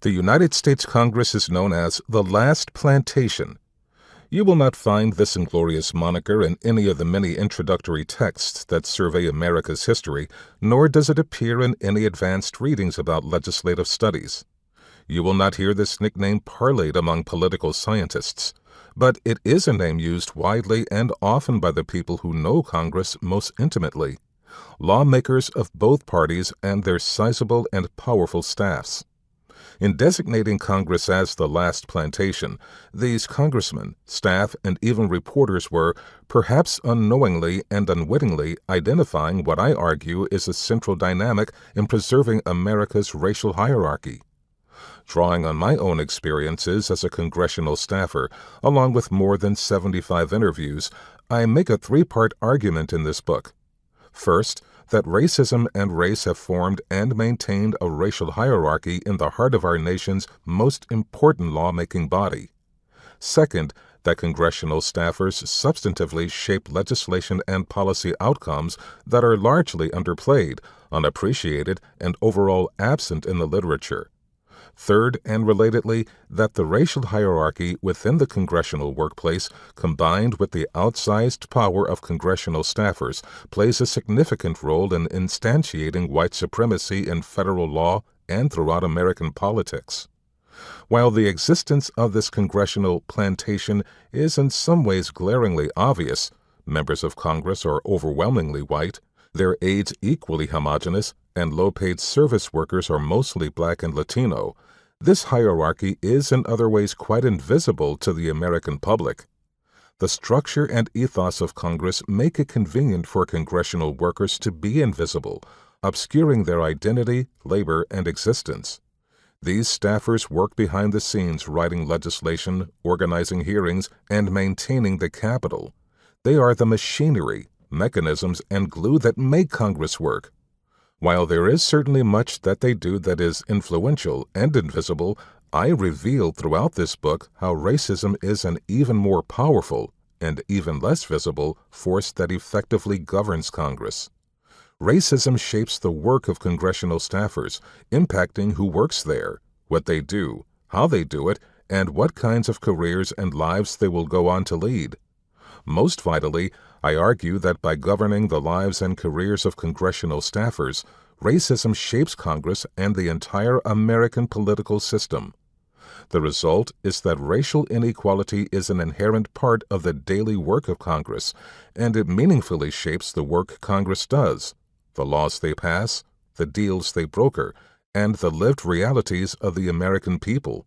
The United States Congress is known as the last plantation. You will not find this inglorious moniker in any of the many introductory texts that survey America's history, nor does it appear in any advanced readings about legislative studies. You will not hear this nickname parlayed among political scientists, but it is a name used widely and often by the people who know Congress most intimately, lawmakers of both parties and their sizable and powerful staffs. In designating Congress as the last plantation, these congressmen, staff, and even reporters were, perhaps unknowingly and unwittingly, identifying what I argue is a central dynamic in preserving America's racial hierarchy. Drawing on my own experiences as a congressional staffer, along with more than 75 interviews, I make a three-part argument in this book. First, that racism and race have formed and maintained a racial hierarchy in the heart of our nation's most important lawmaking body. Second, that congressional staffers substantively shape legislation and policy outcomes that are largely underplayed, unappreciated, and overall absent in the literature. Third, and relatedly, that the racial hierarchy within the congressional workplace, combined with the outsized power of congressional staffers, plays a significant role in instantiating white supremacy in federal law and throughout American politics. While the existence of this congressional plantation is in some ways glaringly obvious, members of Congress are overwhelmingly white, their aides equally homogeneous, and low-paid service workers are mostly Black and Latino, this hierarchy is in other ways quite invisible to the American public. The structure and ethos of Congress make it convenient for congressional workers to be invisible, obscuring their identity, labor, and existence. These staffers work behind the scenes writing legislation, organizing hearings, and maintaining the Capitol. They are the machinery, mechanisms, and glue that make Congress work. While there is certainly much that they do that is influential and invisible, I reveal throughout this book how racism is an even more powerful and even less visible force that effectively governs Congress. Racism shapes the work of congressional staffers, impacting who works there, what they do, how they do it, and what kinds of careers and lives they will go on to lead. Most vitally, I argue that by governing the lives and careers of congressional staffers, racism shapes Congress and the entire American political system. The result is that racial inequality is an inherent part of the daily work of Congress, and it meaningfully shapes the work Congress does, the laws they pass, the deals they broker, and the lived realities of the American people.